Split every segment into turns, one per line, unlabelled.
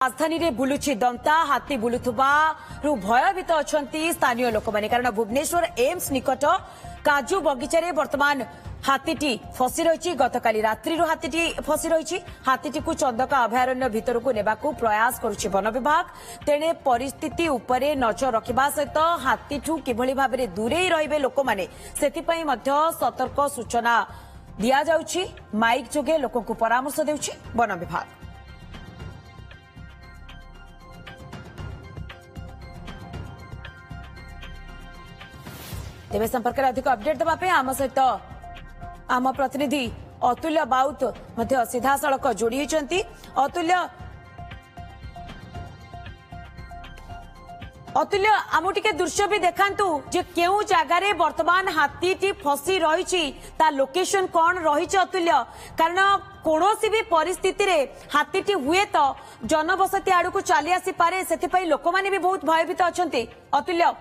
राजधानी रे बुलुची दंता हाथी बुलुथुबारु भयभीत अछंती स्थानीय लोक माने कारण भुवनेश्वर एम्स निकट काजू बगीचा रे वर्तमान हाथीटी फसी रही गतकाली रात्रि हाथीटी फसी रही हाथीटी को चंदका अभयारण्य भितर को नेबाकू प्रयास करुछि वन विभाग तेणे परिस्थिति उपरे नजर रखिबा सहित हाथीठू किभଳି भाबरे दूरे रहिबे लोक माने सेतिपई मध्य सतर्क सूचना दिया जाउछि माइक जोगे लोकन को परामर्श देउछि वन विभाग। तेज संपर्क में अधिक अपडेट देवाई आम सहित आम प्रतिनिधि अतुल्य बाउत सीधा सड़क जोड़ी अतुल्य आम टे दृश्य भी देखांतु जे केउ जगार वर्तमान हाथी फसी रही लोकेशन कौन रही अतुल्य कारण कौन भी परिस्थिति रे हाथी हुए तो जनबसती आड़ को चली आसी पारे से लोक मैंने भी बहुत भयभीत अच्छा अतुल्य।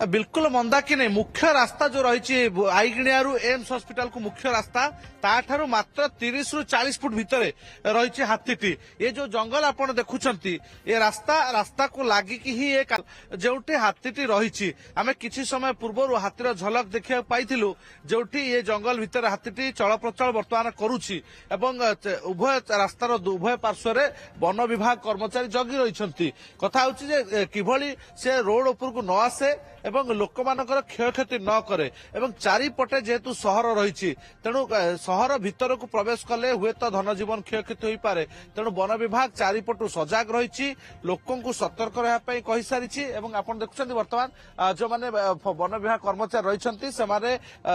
बिल्कुल मंदाकिनी मुख्य रास्ता जो रही आईगिणियारू एम्स हॉस्पिटल को मुख्य रास्ता ताठारू मात्र 30 रु 40 फुट भितर रही हाथीटी ये जो जंगल आपण देखुछंती ये रास्ता को लागिकी ही एक जोटी हाथीटी रही आमे किछि समय पूर्व हाथीर झलक देखा पाइथिलु जोटी ये जंगल भितर हाथीटी चल प्रचल वर्तमान करुछि एवं उभय रास्तार उभय पार्श्व रे वन विभाग कर्मचारी जगी रहिछंती कथा होछि जे किभଳି से रोड ऊपर को न आसे एवं लोक मानकर क्षयक्षति न करे एवं चारिपटे जेहेतु सहर रही तेणु सहर भितर को प्रवेश कले हुए तो धनजीवन क्षयक्षति हो पारे तेणु वन विभाग चारिपटु सजग रही लोकों को सतर्क रही कही सारी आप देखुं बर्तमान जो मैंने वन विभाग कर्मचारी रही से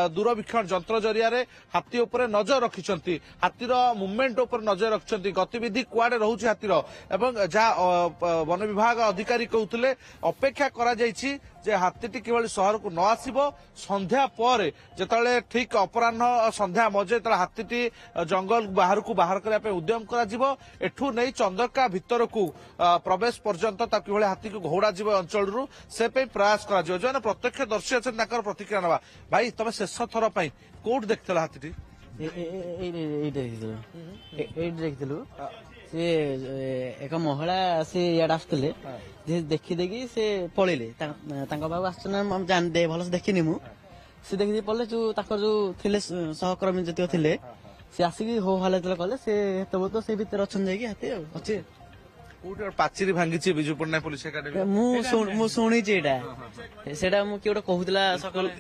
दूरवीक्षण जंत्र जरिया हाथी उपर नजर रखिंट हाथीर मुवमेंट उपर नजर रखिंट गतिविधि कुआडे रोचे हाथीर एवं जहाँ वन विभाग अधिकारी कहते अपेक्षा करा जायछि जे हाथीटी किभଳି सहर को न आसिबो संध्या पर जेतले ठीक अपराह्न संध्या मजे तले हाथीटी जंगल बाहर को बाहर करबा पे उद्यम करा जिवो एठू नै चंदका भितर को प्रवेश पर्यंत ता किभଳି हाथी को घोड़ा जिवो अंचल रु से पे प्रयास करा जिवो जो प्रत्यक्ष दर्शी अछन ताकर प्रतिक्रिया नबा भाई तमे शेष थर पई कोड देखतला हाथीटी
ए देखिलु से एक महिला से इड आसुले देखी देखी से पलैले बाबू आस जान दे भल से देखनी मु से देखी पड़े जो जो थिले सहकर्मी जतिक थिले से आसिक हो हल्ला कले से तो से भीतर अच्छा जाकि हाथी अच्छे
पाचेरी भांगी बिजू पट्टनायक पुलिस एकाडेमी
शुणी कहूला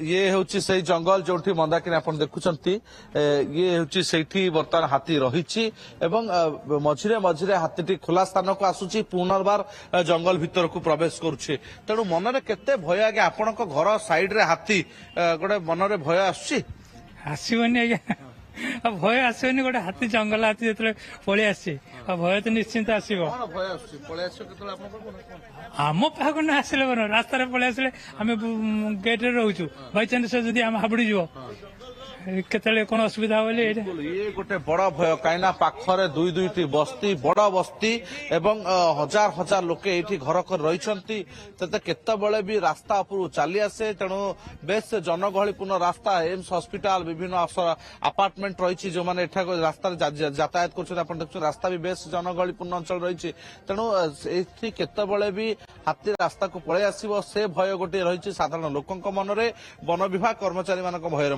ये हूँ से जंगल जो मंदाकिनी आप देखुंत ये हूँ से बर्तमान हाथी रही मझिरे मझिरे हाथी खोला स्थान को आसूची पुनर्बार जंगल भीतर को प्रवेश करुचे तेणु मनरे केते भय आगे आपण घर साइड रे हाथी गोटे मनरे भय
आसबनी आज्ञा भय आसबनी गोटे हाथी जंगल हाथी जो पलि आसी भय तो निश्चिंत आसो आम पाक न आसले बन रास्तार पलि आसले आम गेट रोचु बाईचान्स जदि आम हाबुड़ी जीव केतले कोन असुविधा होले
ये गोटे बड़ भय कहीं पाखरे दुई दुईटी बस्ती बड़ बस्ती एवं हजार हजार लोके एठी घर कर रही केतबेले भी रास्ता उपर चली आसे तेणु बेस जनगहलीपूर्ण रास्ता एम्स हॉस्पिटल विभिन्न अपार्टमेंट रही जो मैंने रास्ता यातायात कर रास्ता भी बेस जनगहलीपूर्ण अंचल रही तेणु केतबेले भी हाथी रास्ता को पलि आसो से भय गोटे रही साधारण लोकों मनरे वन विभाग कर्मचारी मान भयर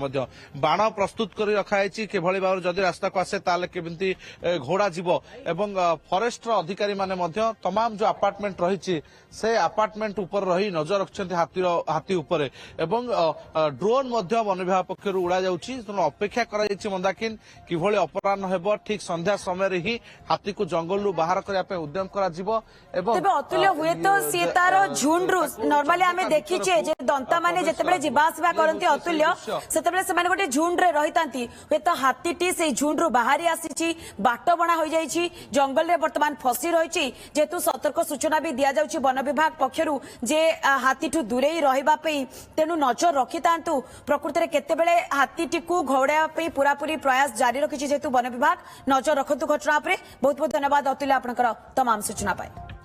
बाण प्रस्तुत कर रखाई किभଳି भाव जदि रास्ता को आसे ताले केमिति घोड़ा जीव एवं फॉरेस्ट अधिकारी माने मध्य तमाम जो अपार्टमेंट रही से अपार्टमेंट ऊपर रही नजर रखिंट हाथी उपर एवं ड्रोन मध्य वन विभाग पक्षर उड़ा जाउछि अपेक्षा करा मंदाकिन किभଳି अपराह्न हेबो ठीक संध्या समय ही हाथी को जंगल रु बाहर करबा पे उद्यम करा जिवो एवं
अतुल्य हुए तो सी तार झुंड रु नॉर्मली आमे देखिचे जे दंता माने जेतेबेले जीवासबा करंती अतुल्य सेतेबेले से माने गोटे झुंड रे रहितांती हुए तो हाथीटी से झुंड रु बाहरी आसी बाट बना हो जाइछि जंगल रे वर्तमान फसी रही जेतु सतर्क सूचना भी दिया जाउछि वन विभाग पक्षरु जे हाथीठू दूरे रहिबा पे तेनु नजर रखितांतु प्रकृति रे केतेबेले हाथीटी को घोड़ा पे पूरापूरी प्रयास जारी रखिछि जेतु वन विभाग नजर रखतु घटना पे बहुत बहुत धन्यवाद अतुल्य आपनकर तमाम सूचना पाए।